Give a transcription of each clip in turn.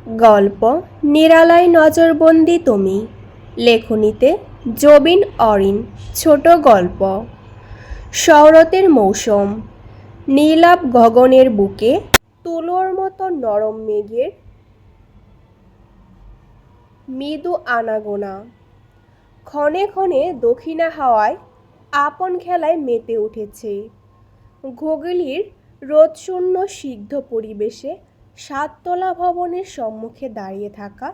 গল্প নিরালায় নজরবন্দি তুমি। লেখনীতে জবিন অরিন। ছোট গল্প। শরতের মৌসুম। নীলাভ গগনের বুকে তুলোর মতো নরম মেঘের মৃদু আনাগোনা। ক্ষণে ক্ষণে দক্ষিণা হাওয়ায় আপন খেলায় মেতে উঠেছে। ঘুগলির রোদশূন্য সিগ্ধ পরিবেশে সাততলা ভবনের সম্মুখে দাঁড়িয়ে থাকা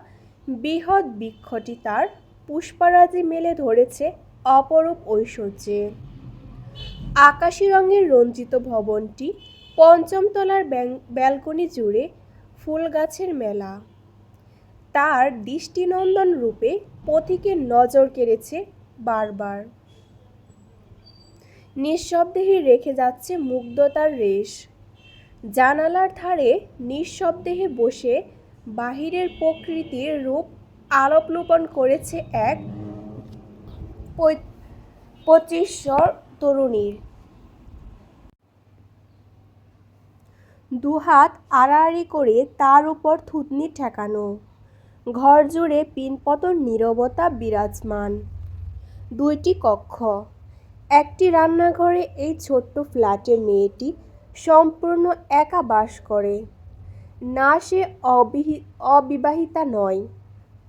বৃহৎ বৃক্ষটি তার পুষ্পরাজি মেলে ধরেছে অপরূপ ঐশ্বর্যে। আকাশি রঙের রঞ্জিত ভবনটি পঞ্চম তলার ব্যালকনি জুড়ে ফুল গাছের মেলা তার দৃষ্টিনন্দন রূপে পথিকের নজর কেড়েছে বারবার। নিঃশব্দে রেখে যাচ্ছে মুগ্ধতার রেশ। জানালার ধারে নিঃশব্দে বসে বাহিরের প্রকৃতির রূপ আলোকলোপন করেছে এক 25 তরুণীর। দুহাত আড়াআড়ি করে তার উপর থুতনি ঠেকানো। ঘর জুড়ে পিনপতন নীরবতা বিরাজমান। 2টি কক্ষ, একটি রান্নাঘরে এই ছোট্ট ফ্ল্যাটে মেয়েটি সম্পূর্ণ একা বাস করে। না, সে অবিবাহিতা নয়।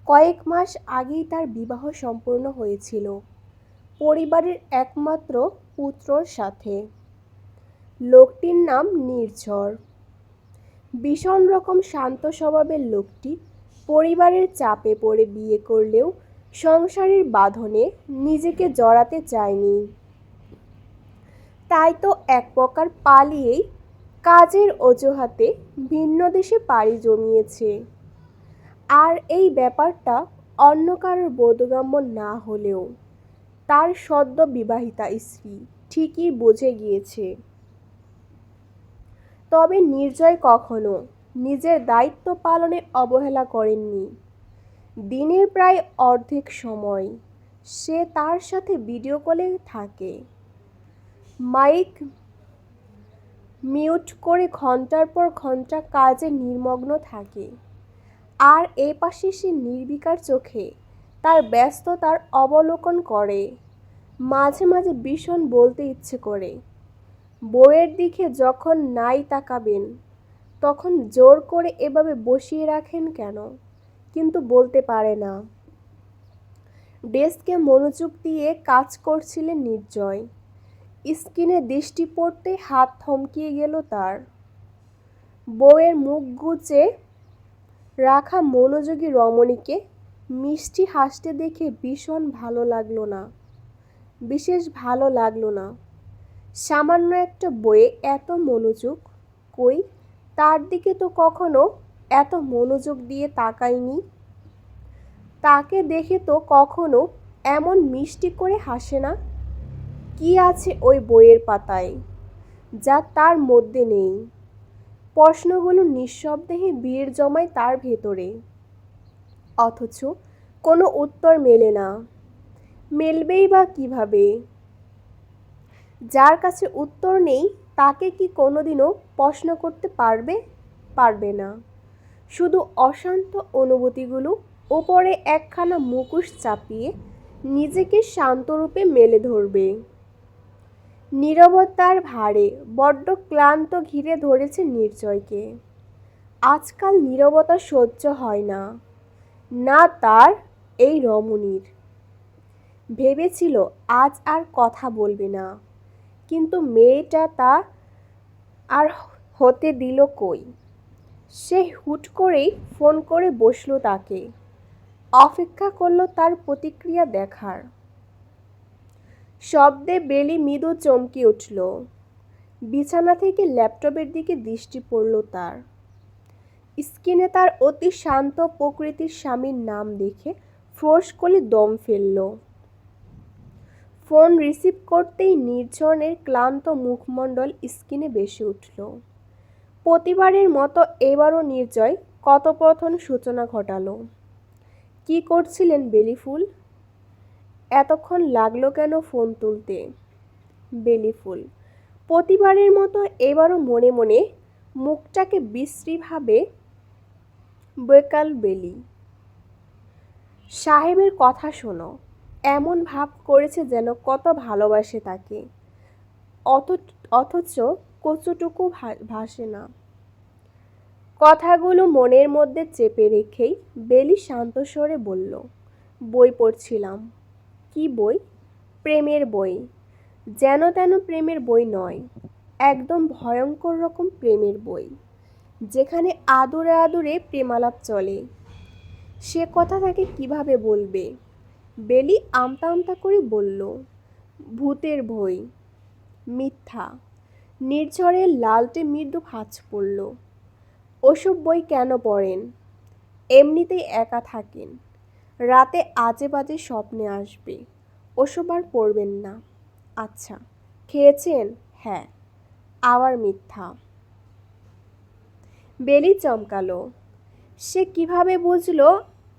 কয়েক মাস আগেই তার বিবাহ সম্পন্ন হয়েছিল পরিবারের একমাত্র পুত্রর সাথে। লোকটির নাম নির্ঝর। ভীষণ রকম শান্ত স্বভাবের লোকটি পরিবারের চাপে পড়ে বিয়ে করলেও সংসারের বাঁধনে নিজেকে জড়াতে চায়নি। তাই তো এক প্রকার পালিয়েই কাজের অজুহাতে ভিন্ন দেশে পাড়ি জমিয়েছে। আর এই ব্যাপারটা অন্য কারোর বোধগম্য না হলেও তার সদ্য বিবাহিতা স্ত্রী ঠিকই বুঝে গিয়েছে। তবে নির্জয় কখনো নিজের দায়িত্ব পালনে অবহেলা করেননি। দিনের প্রায় অর্ধেক সময় সে তার সাথে ভিডিও কলে থাকে। মাইক মিউট করে ঘন্টার পর ঘন্টা কাজে নির্মগ্ন থাকে। আর এই পাশে সে নির্বিকার চোখে তার ব্যস্ততার অবলোকন করে। মাঝে মাঝে ভীষণ বলতে ইচ্ছে করে, বউয়ের দিকে যখন নাই তাকাবেন তখন জোর করে এভাবে বসিয়ে রাখেন কেন, কিন্তু বলতে পারে না। ডেস্কে মনোযোগ দিয়ে কাজ করছিলেন নির্জয়। স্ক্রিনে দৃষ্টি পড়তে হাত থমকিয়ে গেল তার। বউয়ের মুখ গুজে রাখা মনোযোগী রমণীকে মিষ্টি হাসতে দেখে ভীষণ ভালো লাগলো না, বিশেষ ভালো লাগলো না। সামান্য একটা বইয়ে এত মনোযোগ, কই তার দিকে তো কখনো এত মনোযোগ দিয়ে তাকায়নি। তাকে দেখে তো কখনো এমন মিষ্টি করে হাসে না। কি আছে ওই বইয়ের পাতায় যা তার মধ্যে নেই? প্রশ্নগুলো নিঃশব্দে ভিড় জমায় তার ভেতরে, অথচ কোনো উত্তর মেলে না। মেলবেই বা কিভাবে? যার কাছে উত্তর নেই তাকে কি কোনোদিনও প্রশ্ন করতে পারবে না। শুধু অশান্ত অনুভূতিগুলো ওপরে একখানা মুখোশ চাপিয়ে নিজেকে শান্তরূপে মেলে ধরবে। নীরবতার ভারে বড্ড ক্লান্ত ঘিরে ধরেছে নির্জয়কে। আজকাল নীরবতা সহ্য হয় না, না তার, এই রমণীর। ভেবেছিল আজ আর কথা বলবে না, কিন্তু মেয়েটা তা আর হতে দিল কই। সে হুট করেই ফোন করে বসল তাকে। অপেক্ষা করল তার প্রতিক্রিয়া দেখার। শব্দে বেলি মৃদু চমকে উঠল। বিছানা থেকে ল্যাপটপের দিকে দৃষ্টি পড়ল তার। স্ক্রিনে তার অতি শান্ত প্রকৃতির স্বামীর নাম দেখে ফোঁস করে দম ফেলল। ফোন রিসিভ করতেই নির্ঝরের ক্লান্ত মুখমণ্ডল স্ক্রিনে ভেসে উঠল। প্রতিবারের মতো এবারও নির্জয় কথোপকথন সূচনা ঘটালো। কি করছিলেন বেলিফুল? এতক্ষণ লাগলো কেন ফোন তুলতে? বেলিফুল প্রতিবারের মতো এবারও মনে মনে মুখটাকে বিশ্রীভাবে বেকাল বেলি। সাহেবের কথা শোনো। এমন ভাব করেছে যেন কত ভালোবাসে তাকে, অথচ কচুটুকু ভাসে না। কথাগুলো মনের মধ্যে চেপে রেখেই বেলি শান্ত স্বরে বলল, বই পড়ছিলাম। কি বই? প্রেমের বই। যেন তেন প্রেমের বই নয়, একদম ভয়ঙ্কর রকম প্রেমের বই, যেখানে আদুরে আদুরে প্রেমালাপ চলে। সে কথা তাকে কিভাবে বলবে? বেলি আমতা আমতা করে বলল, ভূতের বই। মিথ্যা। নির্ঝরের লালটে মৃদু ভাঁজ পড়ল। ওসব বই কেন পড়েন? এমনিতেই একা থাকেন, রাতে আজে বাজে স্বপ্নে আসবে, ওসব আর পড়বেন না। আচ্ছা, খেয়েছেন? হ্যাঁ। আবার মিথ্যা। বেলি চমকালো। সে কিভাবে বুঝলো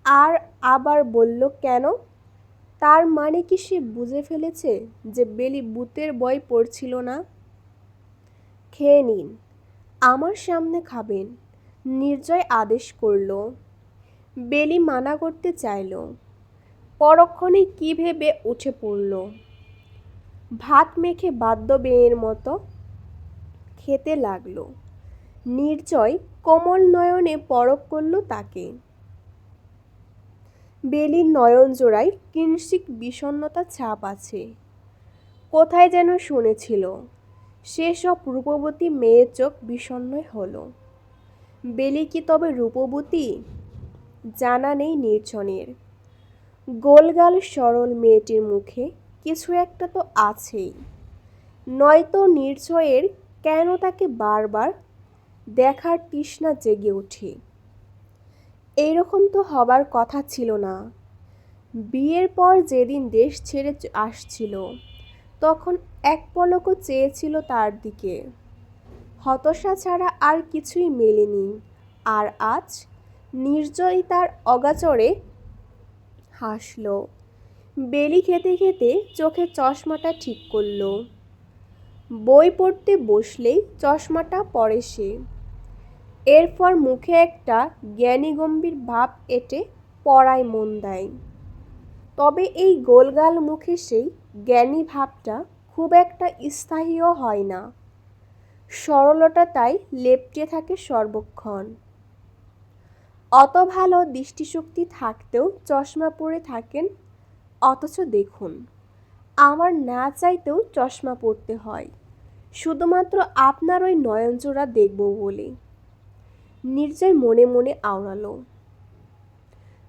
আর আবার বলল কেন? তার মানে কি সে বুঝে ফেলেছে যে বেলি ভূতের বই পড়ছিল না? খেয়ে নিন, আমার সামনে খাবেন, নির্জয় আদেশ করল। বেলি মানা করতে চাইল, পরক্ষণে কি ভেবে উঠে পড়ল। ভাত মেখে বাদ্য বেয়ের মতো খেতে লাগলো। নির্জয় কোমল নয়নে পরখ করল তাকে। বেলির নয়ন জোড়ায় কিঞ্চিৎ বিষণ্ণতা ছাপ আছে। কোথায় যেন শুনেছিল, সেসব রূপবতী মেয়ের চোখ বিষণ্ণই হলো। বেলি কি তবে রূপবতী? জানা নেই নির্জনের। গোলগাল সরল মেয়েটির মুখে কিছু একটা তো আছেই, নয়তো নির্জয়ের কেন তাকে বারবার দেখার তৃষ্ণা জেগে ওঠে। এইরকম তো হবার কথা ছিল না। বিয়ের পর যেদিন দেশ ছেড়ে আসছিল, তখন এক পলকও চেয়েছিল তার দিকে। হতাশা ছাড়া আর কিছুই মেলেনি। আর আজ নির্জয় তার অগাচরে হাসল। বেলি খেতে খেতে চোখে চশমাটা ঠিক করল। বই পড়তে বসলেই চশমাটা পরে সে। এরপর মুখে একটা জ্ঞানী গম্ভীর ভাব এঁটে পড়ায় মন দেয়। তবে এই গোলগাল মুখে সেই জ্ঞানী ভাবটা খুব একটা স্থায়ীও হয় না। সরলতা তাই লেপ্টে থাকে সর্বক্ষণ। অত ভালো দৃষ্টিশক্তি থাকতেও চশমা পরে থাকেন, অথচ দেখুন, আমার না চাইতেও চশমা পরতে হয়, শুধুমাত্র আপনার ওই নয়নজোড়া দেখব বলে। নির্জয় মনে মনে আওড়ালো।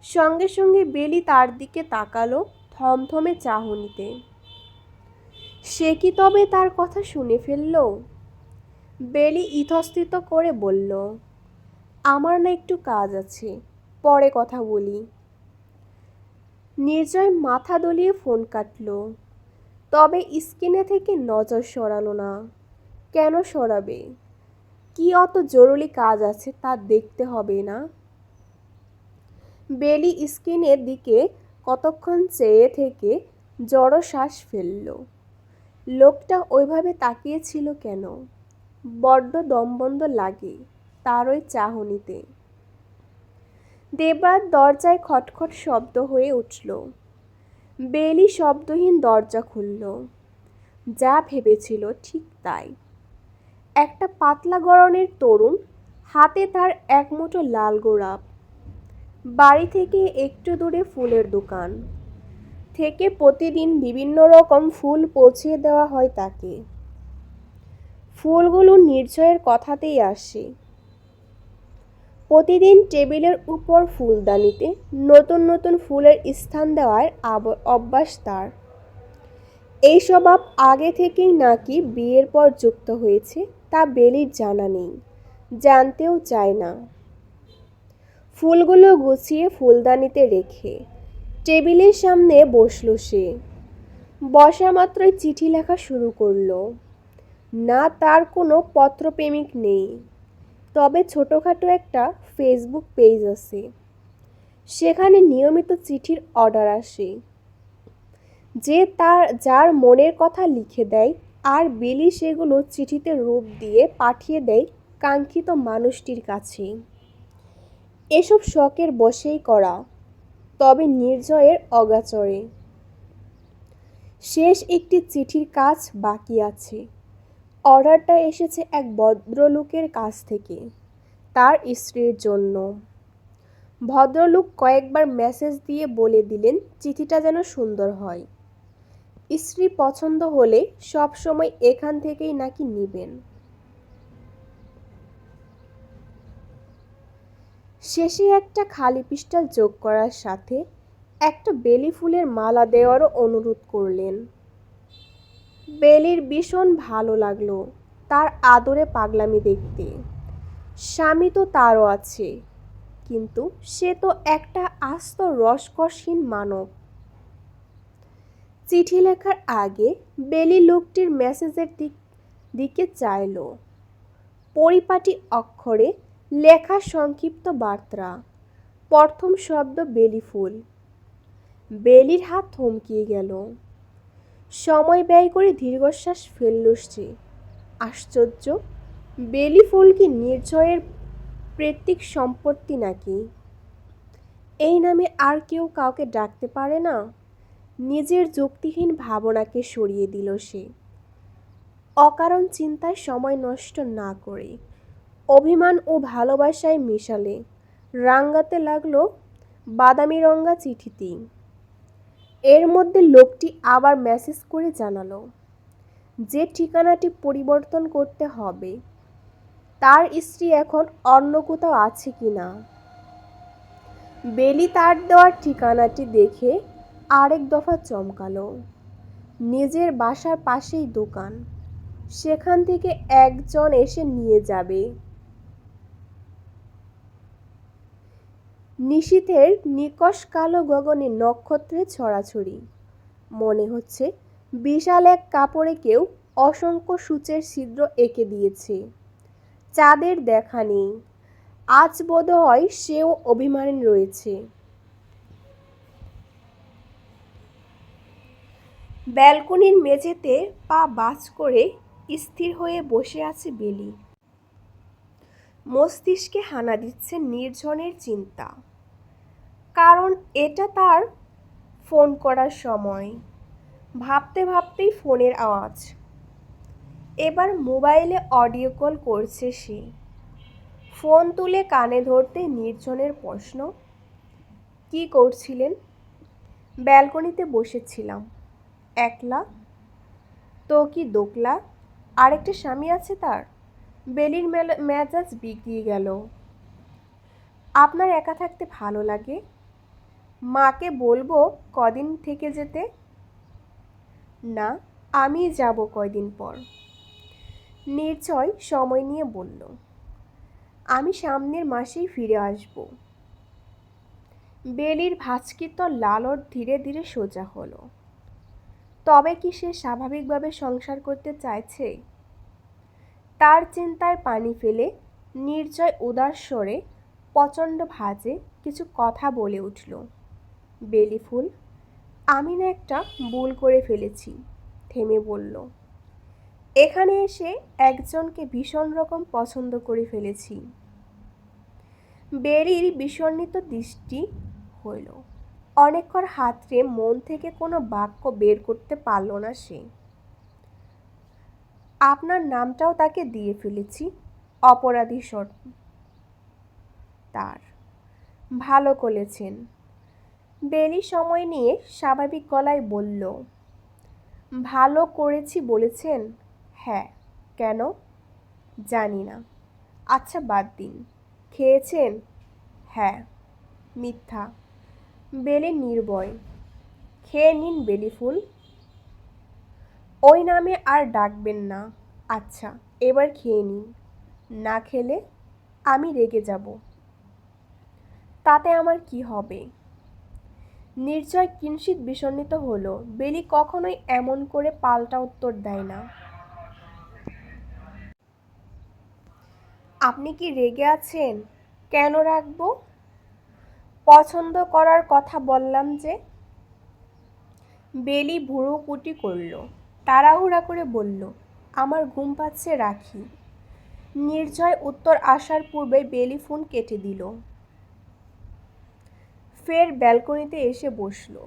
সঙ্গে সঙ্গে বেলি তার দিকে তাকালো থমথমে চাহনিতে। সে কি তবে তার কথা শুনে ফেলল? বেলি ইতস্তত করে বলল, আমার না একটু কাজ আছে, পরে কথা বলি। নির্জয় মাথা দলিয়ে ফোন কাটল, তবে স্ক্রিনে থেকে নজর সরালো না। কেন সরাবে? কি অত জরুরি কাজ আছে তা দেখতে হবে না? বেলি স্ক্রিনের দিকে কতক্ষণ চেয়ে থেকে জড়ো শ্বাস ফেলল। লোকটা ওইভাবে তাকিয়েছিল কেন? বড্ড দমবন্ধ লাগে তার ওই চাহনিতে। দেবরাত দরজায় খটখট শব্দ হয়ে উঠল। বেলি শব্দহীন দরজা খুলল। যা ভেবেছিল ঠিক তাই। একটা পাতলা গড়নের তরুণ, হাতে তার এক মুঠো লাল গোলাপ। বাড়ি থেকে একটু দূরে ফুলের দোকান থেকে প্রতিদিন বিভিন্ন রকম ফুল পৌঁছে দেওয়া হয় তাকে। ফুলগুলো নির্ঝরের কথাতেই আসে। প্রতিদিন টেবিলের উপর ফুলদানিতে নতুন নতুন ফুলের স্থান দেওয়ার অভ্যাস তার। এই স্বভাব আগে থেকেই নাকি বিয়ের পর যুক্ত হয়েছে তা বেলির জানা নেই, জানতেও চায় না। ফুলগুলো গুছিয়ে ফুলদানিতে রেখে টেবিলের সামনে বসল সে। বসা মাত্রই চিঠি লেখা শুরু করলো। না, তার কোনো পত্রপ্রেমিক নেই, তবে ছোটোখাটো একটা ফেসবুক পেজ আছে, সেখানে নিয়মিত চিঠির অর্ডার আসে। যার মনের কথা লিখে দেয়, আর বেলি সেগুলো চিঠিতে রূপ দিয়ে পাঠিয়ে দেয় কাঙ্ক্ষিত মানুষটির কাছে। এসব শখের বশেই করা, তবে নির্জয়ের অগাচরে। শেষ একটি চিঠির কাজ বাকি আছে। অর্ডারটা এসেছে এক ভদ্রলোকের কাছ থেকে, তার স্ত্রীর জন্য। ভদ্রলোক কয়েকবার মেসেজ দিয়ে বলে দিলেন চিঠিটা যেন সুন্দর হয়। স্ত্রী পছন্দ হলে সব সময় এখান থেকেই নাকি নিবেন। শেষে একটা খালি পৃষ্ঠা যোগ করার সাথে একটা বেলি ফুলের মালা দেওয়ারও অনুরোধ করলেন। বেলির ভীষণ ভালো লাগলো তার আদরে পাগলামি দেখতে। স্বামী তো তারও আছে, কিন্তু সে তো একটা আস্ত রসকসহীন মানব। চিঠি লেখার আগে বেলি লোকটির মেসেজের দিকে চাইল। পরিপাটি অক্ষরে লেখা সংক্ষিপ্ত বার্তা। প্রথম শব্দ বেলি ফুল। বেলির হাত থমকিয়ে গেল। সময় ব্যয় করে দীর্ঘশ্বাস ফেলল সে। আশ্চর্য, বেলি ফুল কি নির্ঝরের পৈতৃক সম্পত্তি নাকি? এই নামে আর কেউ কাউকে ডাকতে পারে না? নিজের যুক্তিহীন ভাবনাকে সরিয়ে দিল সে। অকারণ চিন্তায় সময় নষ্ট না করে অভিমান ও ভালোবাসায় মিশালে রাঙাতে লাগলো বাদামি রঙা চিঠিটি। এর মধ্যে লোকটি আবার মেসেজ করে জানালো যে ঠিকানাটি পরিবর্তন করতে হবে। তার স্ত্রী এখন অন্য কোথাও আছে কিনা। বেলি তার দেওয়ার ঠিকানাটি দেখে আরেক দফা চমকালো। নিজের বাসার পাশেই দোকান, সেখান থেকে একজন এসে নিয়ে যাবে। নিশীথের নিকষ কালো গগনে নক্ষত্রের ছড়াছড়ি। মনে হচ্ছে বিশাল এক কাপড়ে কেউ অসংখ্য সূচের ছিদ্র এঁকে দিয়েছে। চাঁদের দেখা নেই। আজ বোধহয় সেও অভিমানে রয়েছে। ব্যালকনির মেঝেতে পা বাঁচ করে স্থির হয়ে বসে আছে বেলি। মস্তিষ্কে হানা দিচ্ছে নির্ঝরের চিন্তা। কারণ এটা তার ফোন করার সময়। ভাবতে ভাবতেই ফোনের আওয়াজ। এবার মোবাইলে অডিও কল করছে সে। ফোন তুলে কানে ধরতে নির্ঝরের প্রশ্ন, কি করছিলেন? ব্যালকনিতে বসেছিলাম। একলা? তো কি দোকলা? আরেকটা স্বামী আছে তার? বেলির মেজাজ বিগড়িয়ে গেল। আপনার একা থাকতে ভালো লাগে? মাকে বলবো কদিন থেকে যেতে? না, আমি যাব কয়দিন পর। নির্ঝয় সময় নিয়ে বলল, আমি সামনের মাসেই ফিরে আসব। বেলির ভাঁজকিত লালট ধীরে ধীরে সোজা হলো। তবে কি সে স্বাভাবিকভাবে সংসার করতে চাইছে? তার চিন্তায় পানি ফেলে নির্ঝয় উদাস স্বরে প্রচণ্ড ভাঁজে কিছু কথা বলে উঠল। বেলি ফুল, আমি না একটা ভুল করে ফেলেছি। থেমে বলল, এখানে এসে একজনকে ভীষণ রকম পছন্দ করে ফেলেছি। বেলির বিস্মিত দৃষ্টি হইল। অনেকক্ষণ হাতড়ে মন থেকে কোনো বাক্য বের করতে পারল না সে। আপনার নামটাও তাকে দিয়ে ফেলেছি। অপরাধী স্বর তার। ভালো করেছেন। বেলি সময় নিয়ে স্বাভাবিক গলায় বলল, ভালো করেছি বলেছেন? হ্যাঁ। কেন? জানি না। আচ্ছা বাদ দিন। খেয়েছেন? হ্যাঁ। মিথ্যা। বেলি নির্ভয়। খেয়ে নিন বেলি ফুল। ওই নামে আর ডাকবেন না। আচ্ছা, এবার খেয়ে নিন। না খেলে আমি রেগে যাব। তাতে আমার কি হবে? নির্ঝয় কিঞ্চিৎ বিস্মিত হলো। বেলি কখনোই এমন করে পাল্টা উত্তর দেয় না। আপনি কি রেগে আছেন? কেন রাখবো? পছন্দ করার কথা বললাম যে। বেলি ভুরুকুটি করল। তাড়াহুড়া করে বলল, আমার ঘুম পাচ্ছে, রাখি। নির্ঝয় উত্তর আসার পূর্বে বেলি ফোন কেটে দিল। ফের ব্যালকনিতে এসে বসলো।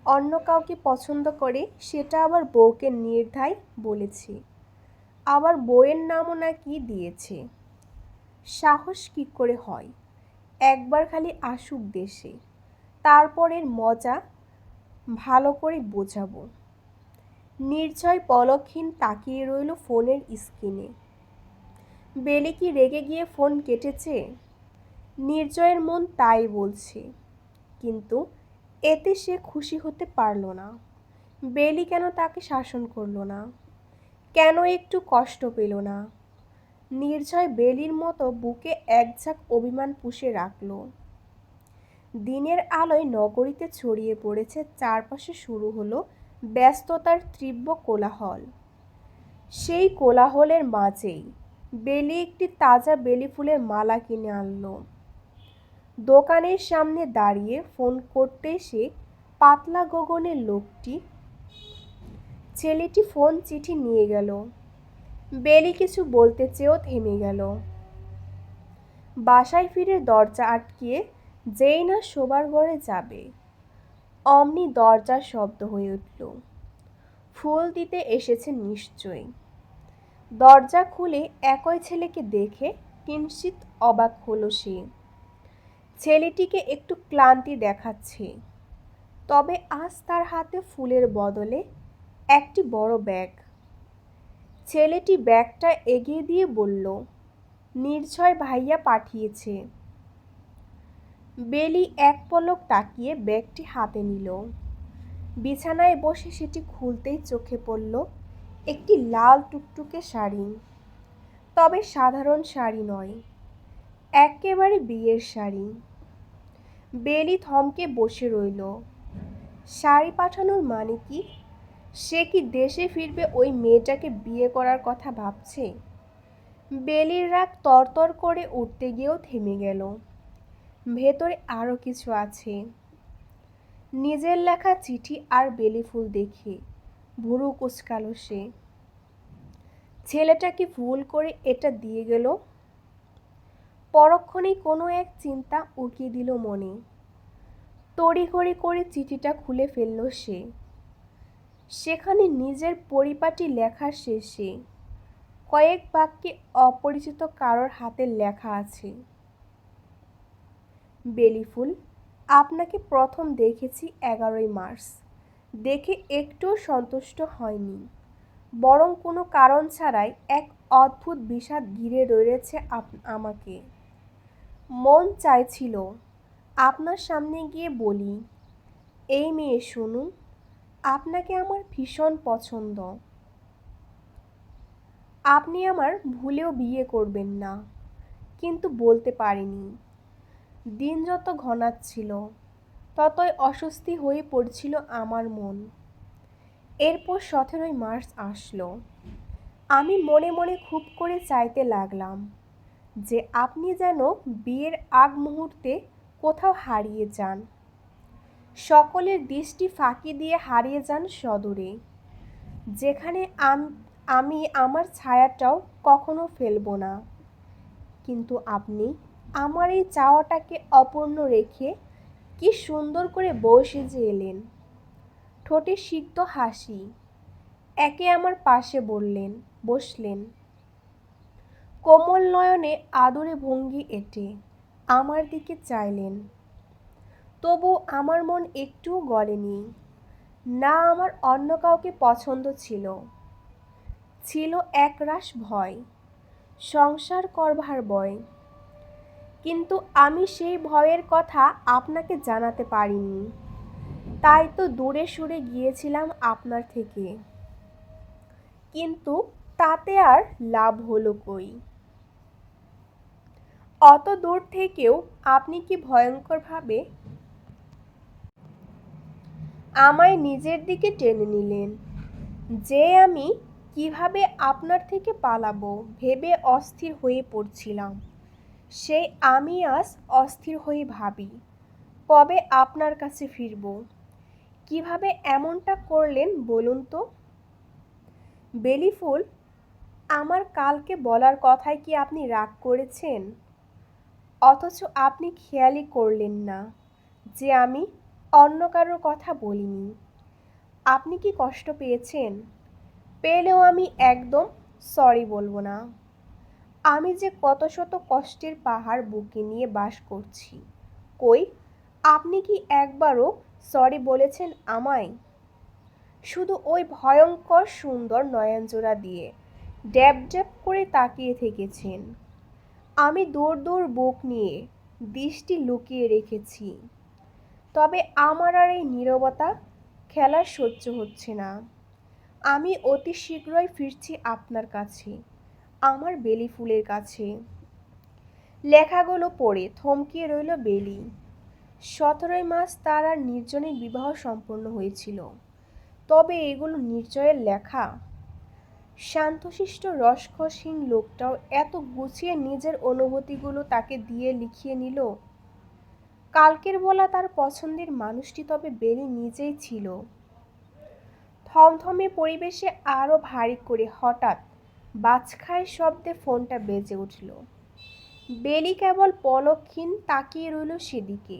অন্য কাউকে পছন্দ করে সেটা আবার বউকে নির্দ্বিধায় বলেছে, আবার বউয়ের নামও নাকি দিয়েছে। সাহস কি করে হয়? একবার খালি আসুক দেশে, তারপরের মজা ভালো করে বোঝাবো। নির্ঝয় পলকহীন তাকিয়ে রইল ফোনের স্ক্রিনে। বেলি কি রেগে গিয়ে ফোন কেটেছে? নির্জয়ের মন তাই বলছে, কিন্তু এতে সে খুশি হতে পারল না। বেলি কেন তাকে শাসন করল না? কেন একটু কষ্ট পেল না? নির্ঝয় বেলির মতো বুকে একঝাঁক অভিমান পুষে রাখল। দিনের আলোয় নগরীতে ছড়িয়ে পড়েছে, চারপাশে শুরু হলো ব্যস্ততার তীব্র কোলাহল। সেই কোলাহলের মাঝেই বেলি একটি তাজা বেলি ফুলের মালা কিনে আনলো। দোকানের সামনে দাঁড়িয়ে ফোন করতে সে পাতলা গগনের লোকটি ছেলেটি ফোন চিঠি নিয়ে গেল। বেলি কিছু বলতে চেয়েও থেমে গেল। বাসায় ফিরে দরজা আটকিয়ে যেই না শোবার ঘরে যাবে, অমনি দরজার শব্দ হয়ে উঠল। ফুল দিতে এসেছে নিশ্চয়ই। দরজা খুলে একই ছেলেকে দেখে কিঞ্চিৎ অবাক হলো সে। ছেলেটিকে একটু ক্লান্তি দেখাচ্ছে, তবে আজ তার হাতে ফুলের বদলে একটি বড় ব্যাগ। ছেলেটি ব্যাগটা এগিয়ে দিয়ে বলল, নির্ঝয় ভাইয়া পাঠিয়েছে। বেলি এক পলক তাকিয়ে ব্যাগটি হাতে নিল। বিছানায় বসে সেটি খুলতেই চোখে পড়ল একটি লাল টুকটুকে শাড়ি। তবে সাধারণ শাড়ি নয়, একেবারে বিয়ের শাড়ি। বেলি থমকে বসে রইল। শাড়ি পাঠানোর মানে কি? সে কি দেশে ফিরবে ওই মেয়েটাকে বিয়ে করার কথা ভাবছে? বেলির রাগ তরতর করে উঠতে গিয়েও থেমে গেল। ভেতরে আরও কিছু আছে। নিজের লেখা চিঠি আর বেলি ফুল দেখে ভুরু কুঁচকাল সে। ছেলেটা কি ভুল করে এটা দিয়ে গেল? পরক্ষণেই কোনো এক চিন্তা উকিয়ে দিল মনে। তড়িঘড়ি করে চিঠিটা খুলে ফেলল সে। সেখানে নিজের পরিপাটি লেখার শেষে কয়েক বাক্যে অপরিচিত কারোর হাতের লেখা আছে, বেলি ফুল, আপনাকে প্রথম দেখেছি 11ই মার্চ। দেখে একটুও সন্তুষ্ট হয়নি, বরং কোনো কারণ ছাড়াই এক অদ্ভুত বিষাদ ঘিরে রয়েছে আমাকে। মন চাইছিল আপনার সামনে গিয়ে বলি, এই মেয়ে শুনুন, আপনাকে আমার ভীষণ পছন্দ। আপনি আমার ভুলেও বিয়ে করবেন না, কিন্তু বলতে পারিনি। দিন যত ঘনাচ্ছিল ততই অস্বস্তি হয়ে পড়ছিল আমার মন। এরপর 17ই মার্চ আসলো। আমি মনে মনে খুব করে চাইতে লাগলাম যে আপনি যেন বিয়ের আগ মুহূর্তে কোথাও হারিয়ে যান, সকলের দৃষ্টি ফাঁকি দিয়ে হারিয়ে যান সদূরে, যেখানে আমি আমার ছায়াটাও কখনো ফেলব না। কিন্তু আপনি আমার এই চাওয়াটাকে অপূর্ণ রেখে কি সুন্দর করে বউ সেজে এলেন। ঠোঁটে সিক্ত হাসি, একে আমার পাশে বসলেন। কোমল নয়নে আদরে ভঙ্গি এঁটে আমার দিকে চাইলেন। তবু আমার মন একটুও গলেনি। না, আমার অন্য কাউকে পছন্দ ছিল, ছিল একরাশ ভয়, সংসার করবার ভয়। কিন্তু আমি সেই ভয়ের কথা আপনাকে জানাতে পারিনি, তাই তো দূরে সরে গিয়েছিলাম আপনার থেকে। কিন্তু তাতে আর লাভ হলো কই? অত দূর থেকেও আপনি কি ভয়ঙ্করভাবে আমায় নিজের দিকে টেনে নিলেন, যে আমি কিভাবে আপনার থেকে পালাবো ভেবে অস্থির হয়ে পড়ছিলাম। সেই আমি আজ অস্থির হয়ে ভাবি, কবে আপনার কাছে ফিরব। কিভাবে এমনটা করলেন বলুন তো? বেলি ফুল, আমার কালকে বলার কথায় কি আপনি রাগ করেছেন? অথচ আপনি খেয়ালই করলেন না যে আমি অন্য কারোর কথা বলিনি। আপনি কি কষ্ট পেয়েছেন? পেলেও আমি একদম সরি বলবো না। আমি যে কত শত কষ্টের পাহাড় বুকে নিয়ে বাস করছি। কই, আপনি কি একবারও সরি বলেছেন আমায়? শুধু ওই ভয়ঙ্কর সুন্দর নয়নজোড়া দিয়ে ড্যাব ড্যাব করে তাকিয়ে থেকেছেন। আমি দূর দূর বুক নিয়ে দৃষ্টি লুকিয়ে রেখেছি। তবে আমার আর এই নীরবতা খেলা সহ্য হচ্ছে না। আমি অতি শীঘ্রই ফিরছি আপনার কাছে, আমার বেলি ফুলের কাছে। লেখাগুলো পড়ে থমকিয়ে রইল বেলি। 17ই মার্চ তার আর নির্জনের বিবাহ সম্পন্ন হয়েছিল। তবে এগুলো নির্জয়ের লেখা? শান্তশিষ্ট রসখসহীন লোকটাও এত গুছিয়ে নিজের অনুভূতিগুলো তাকে দিয়ে লিখিয়ে নিল? কালকের বলা তার পছন্দের মানুষটি তবে বেলি নিজেই ছিল। থমথমে পরিবেশে আরো ভারী করে হঠাৎ বাজখায় শব্দে ফোনটা বেজে উঠল। বেলি কেবল পলকহীন তাকিয়ে রইল সেদিকে।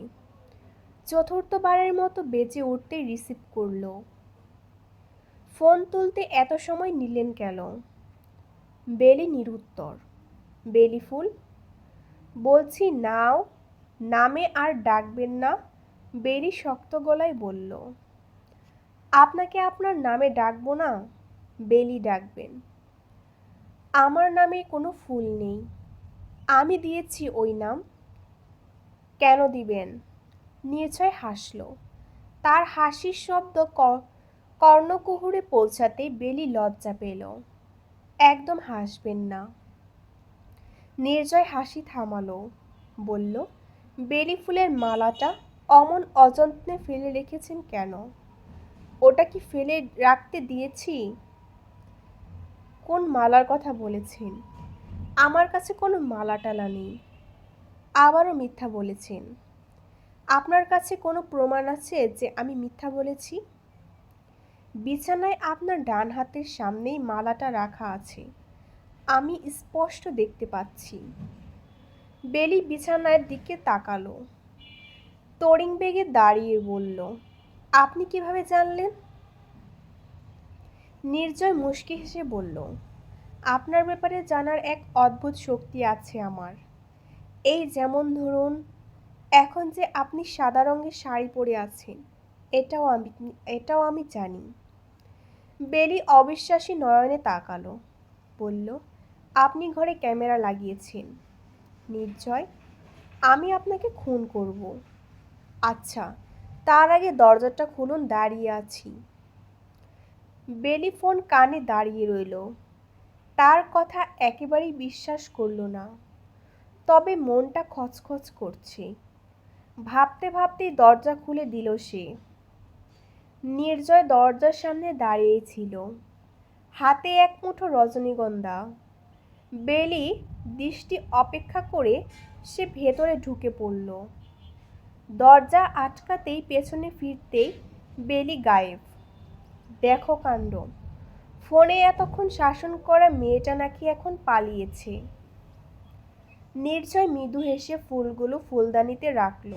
চতুর্থবারের মতো বেজে উঠতেই রিসিভ করল। ফোন তুলতে এত সময় নিলেন কেন? বেলি নিরুত্তর। বেলি ফুল? বলছি নাও, নামে আর ডাকবেন না। বেলি শক্ত গলায় বলল। আপনাকে আপনার নামে ডাকবো না, বেলি ডাকবেন। আমার নামে কোনো ফুল নেই, আমি দিয়েছি ওই নাম। কেন দিবেন? নির্ঝয় হাসল। তার হাসির শব্দ কর্ণকুহুরে পৌঁছাতেই বেলি লজ্জা পেল। একদম হাসবেন না। নির্জয় হাসি থামালো, বলল, বেলি ফুলের মালাটা অমন অযত্নে ফেলে রেখেছেন কেন? ওটা কি ফেলে রাখতে দিয়েছি? কোন মালার কথা বলেছেন? আমার কাছে কোনো মালা টালা নেই। আবারও মিথ্যা বলেছেন। আপনার কাছে কোনো প্রমাণ আছে যে আমি মিথ্যা বলেছি? বিছানায় আপনার ডান হাতের সামনেই মালাটা রাখা আছে, আমি স্পষ্ট দেখতে পাচ্ছি। বেলি বিছানার দিকে তাকালো, তড়িং বেগে দাঁড়িয়ে বলল, আপনি কিভাবে জানলেন? নির্জয় মুচকি হেসে বলল, আপনার ব্যাপারে জানার এক অদ্ভুত শক্তি আছে আমার। এই যেমন ধরুন, এখন যে আপনি সাদা রঙের শাড়ি পরে আছেন, এটাও আমি জানি। বেলি অবিশ্বাসী নয়নে তাকালো, বলল, আপনি ঘরে ক্যামেরা লাগিয়েছেন। নির্জয়, আমি আপনাকে খুন করব। আচ্ছা, তার আগে দরজাটা খুলুন, দাঁড়িয়ে আছি। বেলি ফোন কানে দাঁড়িয়ে রইল। তার কথা একেবারেই বিশ্বাস করল না। তবে মনটা খচখচ করছে। ভাবতে ভাবতেই দরজা খুলে দিল সে। নির্জয় দরজার সামনে দাঁড়িয়ে ছিল, হাতে এক মুঠো রজনীগন্ধা। বেলি দৃষ্টি অপেক্ষা করে সে ভেতরে ঢুকে পড়ল। দরজা আটকাতেই পেছনে ফিরতেই বেলি গায়েব। দেখো কাণ্ড, ফোনে এতক্ষণ শাসন করা মেয়েটা নাকি এখন পালিয়েছে। নির্জয় মৃদু হেসে ফুলগুলো ফুলদানিতে রাখল।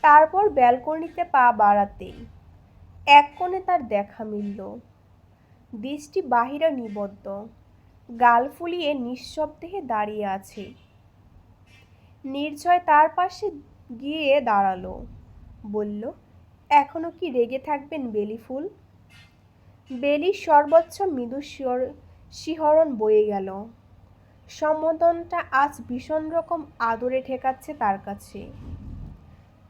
তারপর ব্যালকনিতে পা বাড়াতেই এক কোণে তার দেখা মিলল। দৃষ্টি বাহিরে নিবদ্ধ, গাল ফুলিয়ে নিঃশব্দে দাঁড়িয়ে আছে। নির্জয় তার পাশে গিয়ে দাঁড়ালো, বলল, এখনো কি রেগে থাকবেন বেলি ফুল? বেলির সর্বোচ্চ মৃদু শিহরণ বয়ে গেল। সম্বোধনটা আজ ভীষণ রকম আদরে ঠেকাচ্ছে তার কাছে।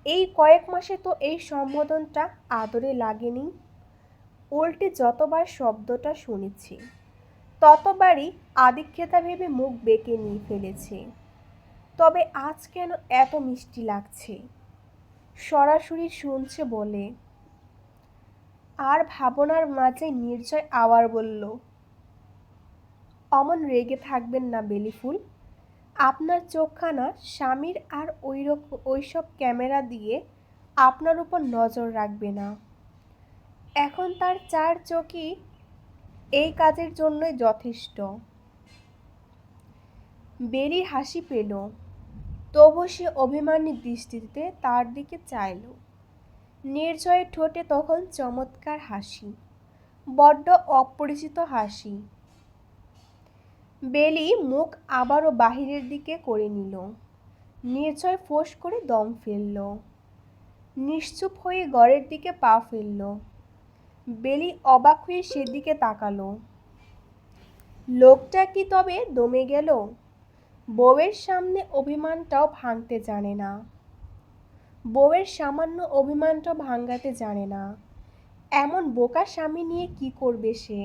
এই কয়েক মাসে তো এই সম্বোধনটা আদরে লাগেনি। উল্টে যতবার শব্দটা শুনেছি, ততবারই আদিক্ষেতা ভেবে মুখ বেঁকে নিয়ে ফেলেছে। তবে আজ কেন এত মিষ্টি লাগছে? সরাসরি শুনছে বলে। আর ভাবনার মাঝে নির্জয় আবার বলল, অমন রেগে থাকবেন না বেলি ফুল। আপনার চোখখানা স্বামীর আর ওইসব ক্যামেরা দিয়ে আপনার উপর নজর রাখবে না। এখন তার 4 চোখই এই কাজের জন্যই যথেষ্ট। বেলি হাসি পেল। তবু সে অভিমানী দৃষ্টিতে তার দিকে চাইল। নির্জয়ের ঠোঁটে তখন চমৎকার হাসি, বড্ড অপরিচিত হাসি। বেলি মুখ আবারও বাহিরের দিকে করে নিল। নির্জয় ফোঁস করে দম ফেলল। নিশ্চুপ হয়ে ঘরের দিকে পা ফেলল। বেলি অবাক হয়ে সেদিকে তাকালো। লোকটা কি তবে দমে গেল? বউয়ের সামনে অভিমানটাও ভাঙতে জানে না। বউয়ের সামান্য অভিমানটাও ভাঙাতে জানে না। এমন বোকা স্বামী নিয়ে কি করবে সে?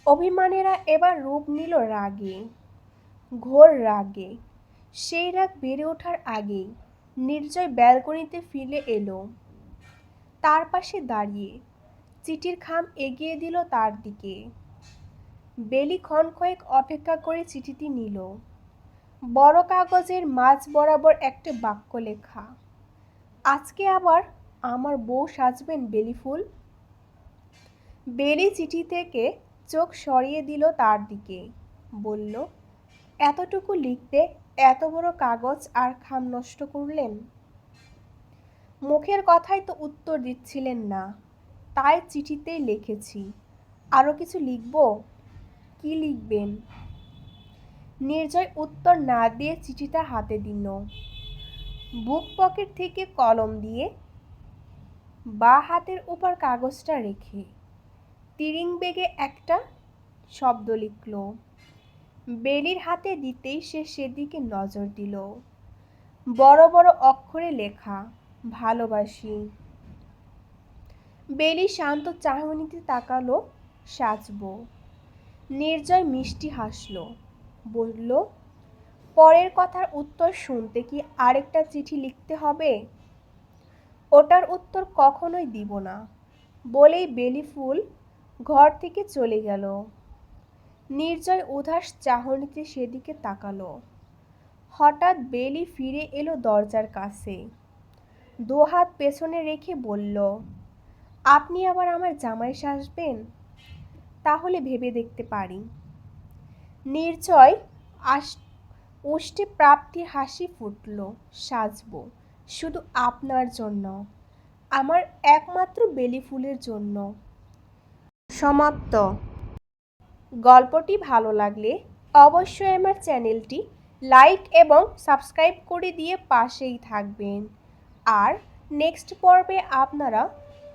অভিমানেরা এবার রূপ নিল রাগে, ঘোর রাগে। সেই রাগ বেড়ে ওঠার আগেই নির্জয় ব্যালকনিতে ফিরে এলো। তার পাশে দাঁড়িয়ে চিঠির খাম এগিয়ে দিল তার দিকে। বেলি ক্ষণ কয়েক অপেক্ষা করে চিঠিটি নিল। বড় কাগজের মাঝ বরাবর একটা বাক্য লেখা, আজকে আবার আমার বউ সাজবেন বেলি ফুল। বেলি চিঠি থেকে চোখ সরিয়ে দিল তার দিকে, বলল, এতটুকু লিখতে এত বড় কাগজ আর খাম নষ্ট করলেন? মুখের কথাই তো উত্তর দিচ্ছিলেন না, তাই চিঠিতেই লিখেছি। আরও কিছু লিখব? কি লিখবেন? নির্জয় উত্তর না দিয়ে চিঠিটা হাতে দিল। বুক পকেট থেকে কলম দিয়ে বাঁ হাতের উপর কাগজটা রেখে তিরিং বেগে একটা শব্দ লিখল। বেলির হাতে দিতেই সে সেদিকে নজর দিল। বড় বড় অক্ষরে লেখা, ভালোবাসি। বেলি শান্ত চাহনিতে তাকালো, সাজবো। নির্জয় মিষ্টি হাসল, বলল, পরের কথার উত্তর শুনতে কি আরেকটা চিঠি লিখতে হবে? ওটার উত্তর কখনোই দিব না, বলেই বেলি ফুল ঘর থেকে চলে গেল। নির্জয় উদাস চাহনিতে সেদিকে তাকালো। হঠাৎ বেলি ফিরে এলো দরজার কাছে, দুহাত পেছনে রেখে বলল, আপনি আবার আমার জামাই সাজবেন? তাহলে ভেবে দেখতে পারি। নির্জয় ওষ্ঠে প্রাপ্তি হাসি ফুটল, সাজবো শুধু আপনার জন্য, আমার একমাত্র বেলি ফুলের জন্য। সমাপ্ত। গল্পটি ভালো লাগলে অবশ্যই আমার চ্যানেলটি লাইক এবং সাবস্ক্রাইব করে দিয়ে পাশেই থাকবেন। আর নেক্সট পর্বে আপনারা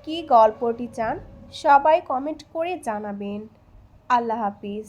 কি গল্পটি চান সবাই কমেন্ট করে জানাবেন। আল্লাহ হাফিজ।